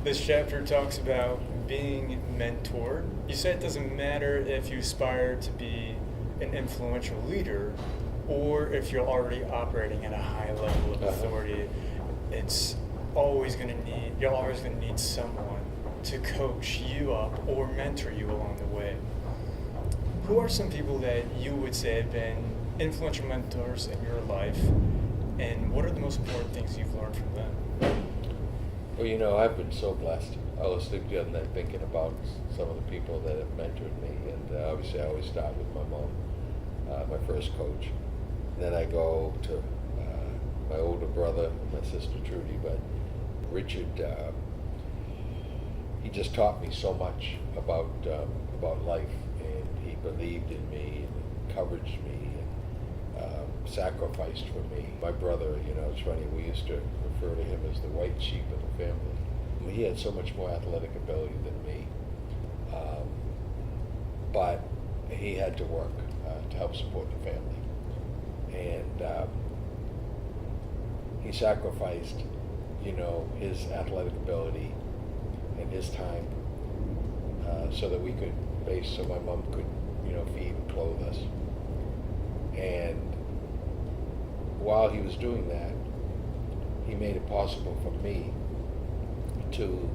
This chapter talks about being mentored. You said it doesn't matter if you aspire to be an influential leader or if you're already operating at a high level of authority. It's always going to need, you're always going to need someone to coach you up or mentor you along the way. Who are some people that you would say have been influential mentors in your life, and what are the most important things you've learned from them? Well, I've been so blessed. I was thinking and thinking about some of the people that have mentored me, and obviously I always start with my mom, my first coach. And then I go to my older brother and my sister Trudy, but Richard, he just taught me so much about life, and he believed in me and encouraged me and sacrificed for me. My brother, it's funny, we used to refer to him as the white sheep of the family. I mean, he had so much more athletic ability than me, but he had to work to help support the family, and he sacrificed, his athletic ability and his time so that we could so my mom could, feed and clothe us. And while he was doing that, he made it possible for me to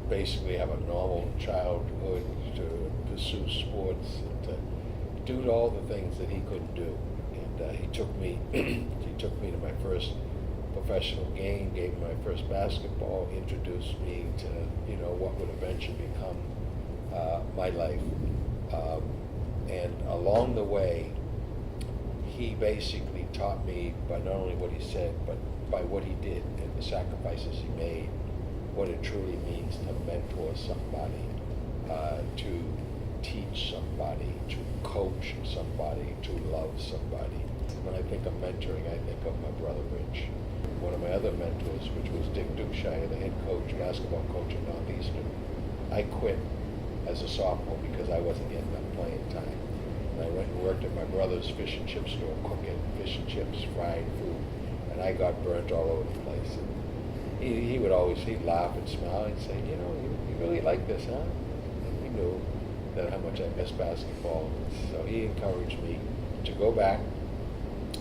basically have a normal childhood, to pursue sports, and to do all the things that he couldn't do. And he took me, he took me to my first professional game, gave me my first basketball, introduced me to what would eventually become my life. And along the way, he basically taught me by not only what he said, but by what he did and the sacrifices he made, what it truly means to mentor somebody, to teach somebody, to coach somebody, to love somebody. When I think of mentoring, I think of my brother Rich. One of my other mentors, which was Dick Dukeshire, the head coach, basketball coach at Northeastern. I quit as a sophomore because I wasn't getting enough playing time. And I went and worked at my brother's fish and chip store, cooking fish and chips, fried food, and I got burnt all over the place. And he would always, he'd laugh and smile and say, you really like this, huh? And he knew that how much I missed basketball. So he encouraged me to go back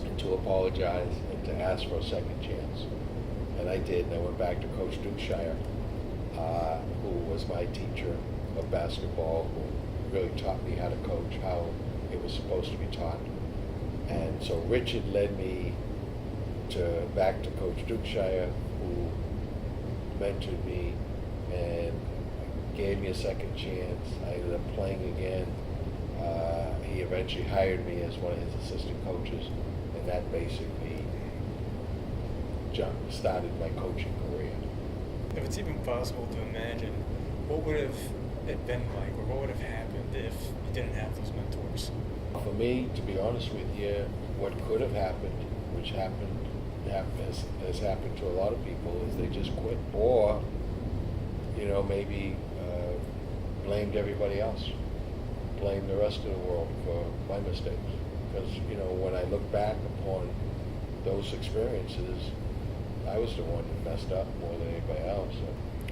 and to apologize and to ask for a second chance. And I did, and I went back to Coach Dukeshire, who was my teacher of basketball, who really taught me how to coach, how it was supposed to be taught. And so Richard led me back to Coach Dukeshire, who mentored me and gave me a second chance. I ended up playing again. He eventually hired me as one of his assistant coaches, and that basically started my coaching career. If it's even possible to imagine, what would have it been like, or what would have happened if you didn't have those mentors? For me, to be honest with you, what could have happened, which has happened to a lot of people, is they just quit, or maybe blamed everybody else, blamed the rest of the world for my mistakes. Because when I look back upon those experiences, I was the one that messed up more than anybody else.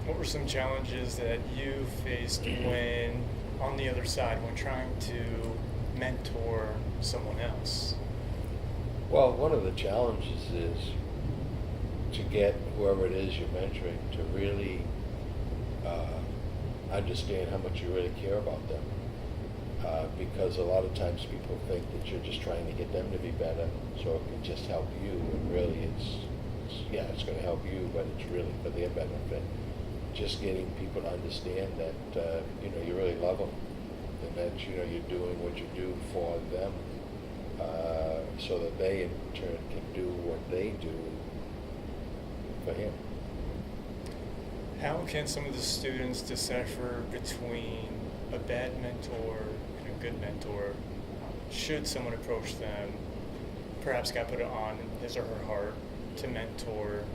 What were some challenges that you faced when on the other side, when trying to mentor someone else? Well, one of the challenges is to get whoever it is you're mentoring to really understand how much you really care about them. Because a lot of times people think that you're just trying to get them to be better so it can just help you, and really it's going to help you, but it's really for their benefit. Just getting people to understand that you really love them, and that you're doing what you do for them, so that they in turn can do what they do for him. How can some of the students decipher between a bad mentor and a good mentor? Should someone approach them, perhaps got put it on his or her heart to mentor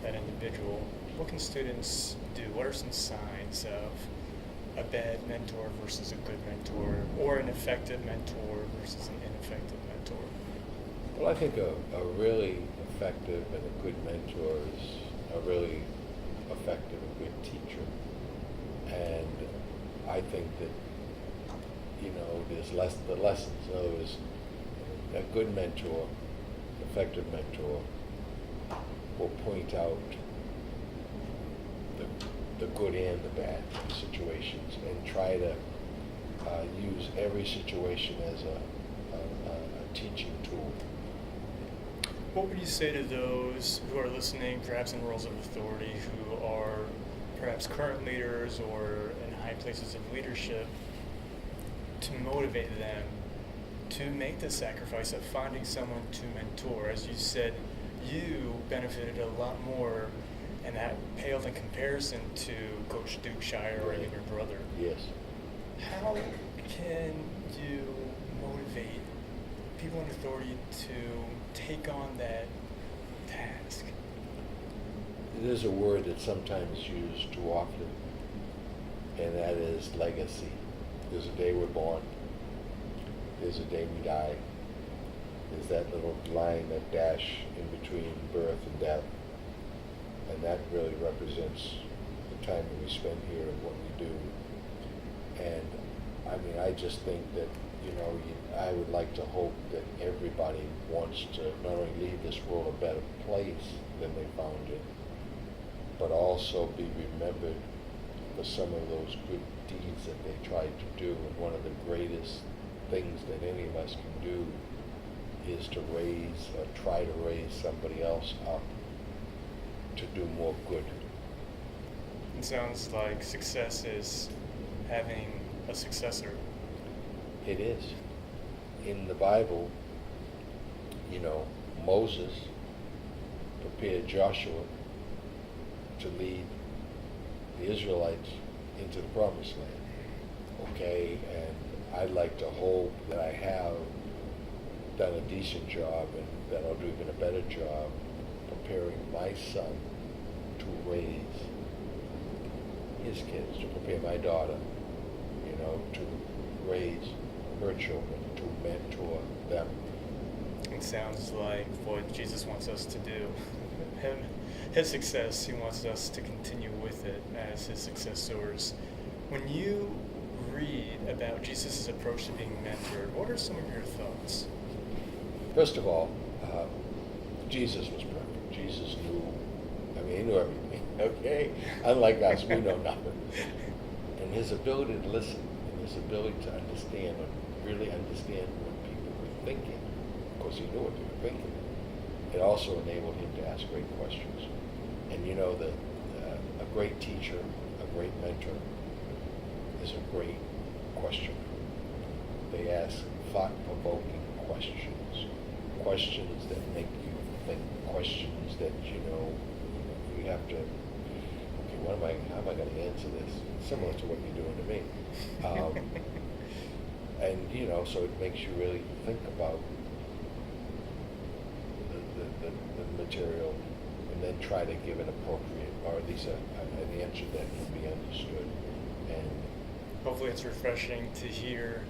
that individual? What can students do? What are some signs of a bad mentor versus a good mentor, or an effective mentor versus an ineffective mentor? Well, I think a really effective and a good mentor is a really effective, a good teacher. And I think that, there's the lessons. In other words, a good mentor, effective mentor, will point out the good and the bad situations and try to use every situation as a teaching tool. What would you say to those who are listening, perhaps in roles of authority, who are perhaps current leaders or in high places of leadership, to motivate them to make the sacrifice of finding someone to mentor? As you said, you benefited a lot more, and that paled in comparison to Coach Dukeshire or even your brother. Yes. How can you motivate people in authority to take on that task? There's a word that's sometimes used too often, and that is legacy. There's a day we're born. There's a day we die. There's that little line, that dash in between birth and death. And that really represents the time that we spend here and what we do. And I just think that, I would like to hope that everybody wants to not only leave this world a better place than they found it, but also be remembered for some of those good deeds that they tried to do. And one of the greatest things that any of us can do is to raise or try to raise somebody else up to do more good. It sounds like success is having a successor. It is. In the Bible, Moses prepared Joshua to lead the Israelites into the promised land. Okay, and I'd like to hope that I have done a decent job and that I'll do even a better job preparing my son to raise his kids, to prepare my daughter, to raise her children, to mentor them. It sounds like what Jesus wants us to do. His success, he wants us to continue with it as his successors. When you read about Jesus' approach to being mentored, what are some of your thoughts? First of all, Jesus was perfect. Jesus knew, he knew everything, okay? Unlike us, we know nothing. And his ability to listen, and his ability to understand, and really understand what people were thinking, of course he knew what they were thinking, it also enabled him to ask great questions. And a great teacher, a great mentor, is a great questioner. They ask thought-provoking questions that make you think, questions that you have to, okay, how am I going to answer this? Similar to what you're doing to me. And so it makes you really think about the material and then try to give an appropriate, or at least an answer that can be understood. And hopefully it's refreshing to hear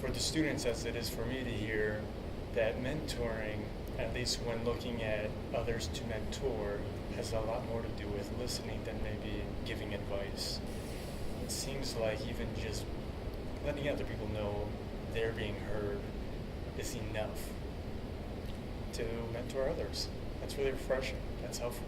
for the students, as it is for me to hear, that mentoring, at least when looking at others to mentor, has a lot more to do with listening than maybe giving advice. It seems like even just letting other people know they're being heard is enough to mentor others. That's really refreshing. That's helpful.